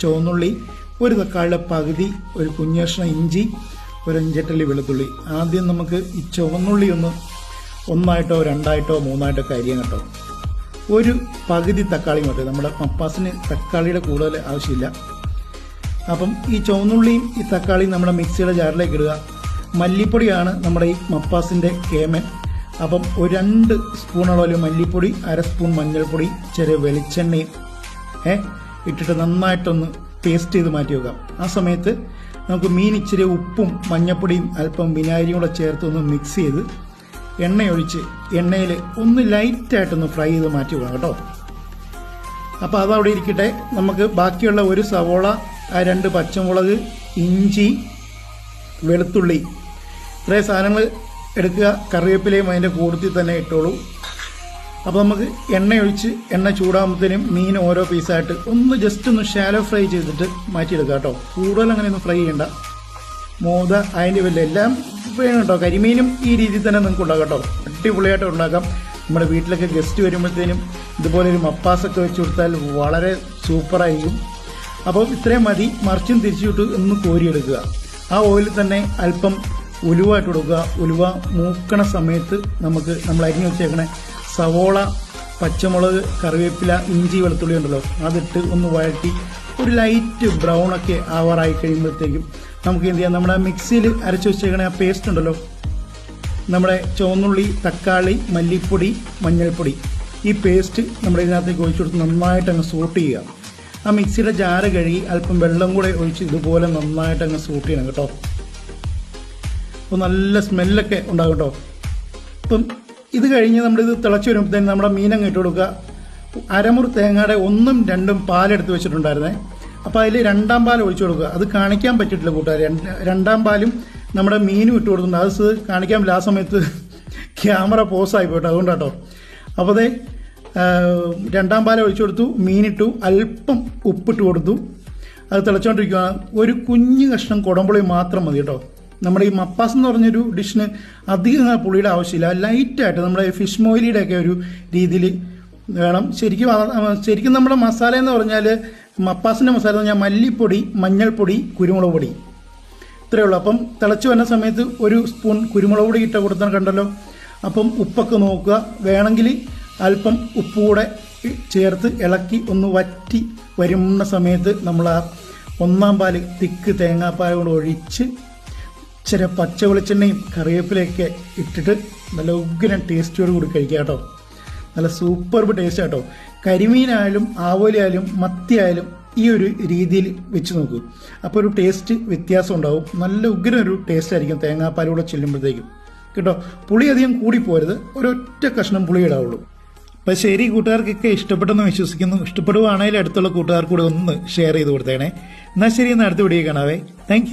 ചുവന്നുള്ളി, ഒരു തക്കാളിയുടെ പകുതി, ഒരു കുഞ്ഞഷ്ണം ഇഞ്ചി, ഒരു 5-8 വെളുത്തുള്ളി. ആദ്യം നമുക്ക് ഈ ചുവന്നുള്ളി ഒന്നായിട്ടോ 2ആയിട്ടോ 3ആയിട്ടോ അരിയാൻ കേട്ടോ. ഒരു പകുതി തക്കാളി മതി, നമ്മുടെ മപ്പാസിന് തക്കാളിയുടെ കൂടുതൽ ആവശ്യമില്ല. അപ്പം ഈ ചുവന്നുള്ളിയും ഈ തക്കാളിയും നമ്മുടെ മിക്സിയുടെ ജാറിലേക്ക് ഇടുക. മല്ലിപ്പൊടിയാണ് നമ്മുടെ ഈ മപ്പാസിൻ്റെ കേമൻ. അപ്പം ഒരു 2 സ്പൂണോളം മല്ലിപ്പൊടി, 1/2 സ്പൂൺ മഞ്ഞൾപ്പൊടി, ചെറിയ വെളിച്ചെണ്ണയും ഇട്ടിട്ട് നന്നായിട്ടൊന്ന് പേസ്റ്റ് ചെയ്ത് മാറ്റി വെക്കാം. ആ സമയത്ത് നമുക്ക് മീൻ ഇച്ചിരി ഉപ്പും മഞ്ഞൾപ്പൊടിയും അല്പം വിനാഗിരിയും കൂടെ ചേർത്ത് ഒന്ന് മിക്സ് ചെയ്ത് എണ്ണയൊഴിച്ച് എണ്ണയിൽ ഒന്ന് ലൈറ്റായിട്ടൊന്ന് ഫ്രൈ ചെയ്ത് മാറ്റി വെക്കാം കേട്ടോ. അപ്പോൾ അതവിടെ ഇരിക്കട്ടെ. നമുക്ക് ബാക്കിയുള്ള ഒരു സവോള, 2 പച്ചമുളക്, ഇഞ്ചി, വെളുത്തുള്ളി, ഇത്രയും സാധനങ്ങൾ എടുക്കുക. കറിവേപ്പിലയും അതിൻ്റെ കൂട്ടത്തിൽ തന്നെ ഇട്ടോളൂ. അപ്പോൾ നമുക്ക് എണ്ണയൊഴിച്ച് എണ്ണ ചൂടാകുമ്പോഴത്തേനും മീൻ ഓരോ പീസായിട്ട് ജസ്റ്റ് ഒന്ന് ഷാലോ ഫ്രൈ ചെയ്തിട്ട് മാറ്റിയെടുക്കുക കേട്ടോ. കൂടുതൽ അങ്ങനെയൊന്നും ഫ്രൈ ചെയ്യണ്ട. മോദ അതിൻ്റെ വല്ല എല്ലാം വേണം കേട്ടോ. കരിമീനും ഈ രീതിയിൽ തന്നെ നിങ്ങൾക്ക് ഉണ്ടാക്കാം കേട്ടോ. അടിപൊളിയായിട്ട് ഉണ്ടാക്കാം. നമ്മുടെ വീട്ടിലൊക്കെ ഗസ്റ്റ് വരുമ്പോഴത്തേനും ഇതുപോലെ ഒരു മപ്പാസൊക്കെ വെച്ച് കൊടുത്താൽ വളരെ സൂപ്പറായിരിക്കും. അപ്പോൾ ഇത്രയും മതി. മറിച്ചും തിരിച്ചിട്ട് ഒന്ന് കോരിയെടുക്കുക. ആ ഓയിലിൽ തന്നെ അല്പം ഉലുവ ഇട്ട് കൊടുക്കുക. ഉലുവ മൂക്കണ സമയത്ത് നമ്മൾ അരിഞ്ഞു വെച്ചേക്കണേ സവോള, പച്ചമുളക്, കറിവേപ്പില, ഇഞ്ചി, വെളുത്തുള്ളി ഉണ്ടല്ലോ, അതിട്ട് ഒന്ന് വഴറ്റി ഒരു ലൈറ്റ് ബ്രൗണൊക്കെ ആവാറായി കഴിയുമ്പോഴത്തേക്കും നമുക്ക് എന്ത് ചെയ്യാം, നമ്മുടെ മിക്സിയിൽ അരച്ച് വെച്ചേക്കണ ആ പേസ്റ്റ് ഉണ്ടല്ലോ, നമ്മുടെ ചുവന്നുള്ളി, തക്കാളി, മല്ലിപ്പൊടി, മഞ്ഞൾപ്പൊടി, ഈ പേസ്റ്റ് നമ്മുടെ ഇതിനകത്തേക്ക് ഒഴിച്ചു കൊടുത്ത് നന്നായിട്ട് അങ്ങ് സോട്ട് ചെയ്യുക. ആ മിക്സിയുടെ ജാറ് കഴുകി അല്പം വെള്ളം കൂടെ ഒഴിച്ച് ഇതുപോലെ നന്നായിട്ട് അങ്ങ് സോട്ട് ചെയ്യണം കേട്ടോ. അപ്പോൾ നല്ല സ്മെല്ലൊക്കെ ഉണ്ടാകും കേട്ടോ. അപ്പം ഇത് കഴിഞ്ഞ് നമ്മളിത് തിളച്ച് വരുമ്പോഴത്തേനും നമ്മുടെ മീനങ്ങ് ഇട്ട് കൊടുക്കുക. അരമുറി തേങ്ങയുടെ 1ഉം 2ഉം പാലെടുത്ത് വെച്ചിട്ടുണ്ടായിരുന്നേ. അപ്പോൾ അതിൽ 2ആം പാൽ ഒഴിച്ചു കൊടുക്കുക. അത് കാണിക്കാൻ പറ്റിയിട്ടില്ല കൂട്ടുകാർ. 2ആം പാലും നമ്മുടെ മീനും ഇട്ട് കൊടുക്കുന്നുണ്ട്. അത് കാണിക്കാൻ പറ്റില്ല. ആ സമയത്ത് ക്യാമറ പോസായി പോയിട്ടോ, അതുകൊണ്ടാട്ടോ. അപ്പോൾ അതേ 2ആം പാൽ ഒഴിച്ചു കൊടുത്തു, മീനിട്ടു, അല്പം ഉപ്പിട്ട് കൊടുത്തു. അത് തിളച്ചുകൊണ്ടിരിക്കുകയാണ്. ഒരു കുഞ്ഞു കഷ്ണം കുടംപുളി മാത്രം മതി കേട്ടോ. നമ്മുടെ ഈ മപ്പാസ് എന്ന് പറഞ്ഞൊരു ഡിഷിന് അധികം പുളിയുടെ ആവശ്യമില്ല. ലൈറ്റായിട്ട് നമ്മുടെ ഫിഷ് മോയിലിയുടെ ഒക്കെ ഒരു രീതിയിൽ വേണം. ശരിക്കും നമ്മുടെ മസാല എന്ന് പറഞ്ഞാൽ, മപ്പാസിൻ്റെ മസാല എന്ന് പറഞ്ഞാൽ മല്ലിപ്പൊടി, മഞ്ഞൾപ്പൊടി, കുരുമുളക് പൊടി, ഇത്രയേ ഉള്ളൂ. അപ്പം തിളച്ച് വരുന്ന സമയത്ത് 1 സ്പൂൺ കുരുമുളക് പൊടി ഇട്ട് കൊടുത്താൽ കണ്ടല്ലോ. അപ്പം ഉപ്പൊക്കെ നോക്കുക. വേണമെങ്കിൽ അല്പം ഉപ്പ് കൂടെ ചേർത്ത് ഇളക്കി ഒന്ന് വറ്റി വരുന്ന സമയത്ത് നമ്മൾ ആ 1ആം പാല് തിക്ക് തേങ്ങാപ്പാൽ കൊണ്ട് ഒഴിച്ച് ഇച്ചിരി പച്ച വെളിച്ചെണ്ണയും കറിവേപ്പിലയൊക്കെ ഇട്ടിട്ട് നല്ല ഉഗ്രൻ ടേസ്റ്റോട് കൂടി കഴിക്കുക കേട്ടോ. നല്ല സൂപ്പർബ് ടേസ്റ്റ് കേട്ടോ. കരിമീനായാലും ആവോലിയായാലും മത്തിയായാലും ഈ ഒരു രീതിയിൽ വെച്ച് നോക്കൂ. അപ്പോൾ ഒരു ടേസ്റ്റ് വ്യത്യാസം ഉണ്ടാവും. നല്ല ഉഗ്രൻ ഒരു ടേസ്റ്റ് ആയിരിക്കും തേങ്ങാപ്പാലൂടെ ചെല്ലുമ്പോഴത്തേക്കും കേട്ടോ. പുളി അധികം കൂടിപ്പോരുത്. ഒരൊറ്റ കഷ്ണം പുളി ഇടാവുള്ളൂ. അപ്പോൾ ശരി, കൂട്ടുകാർക്കൊക്കെ ഇഷ്ടപ്പെട്ടെന്ന് വിശ്വസിക്കുന്നു. ഇഷ്ടപ്പെടുവാണെങ്കിൽ അടുത്തുള്ള കൂട്ടുകാർക്ക് കൂടെ ഒന്ന് ഷെയർ ചെയ്ത് കൊടുത്തേണേ. എന്നാൽ ശരി, എന്നാൽ അടുത്ത വീഡിയോ കാണാവേ. താങ്ക്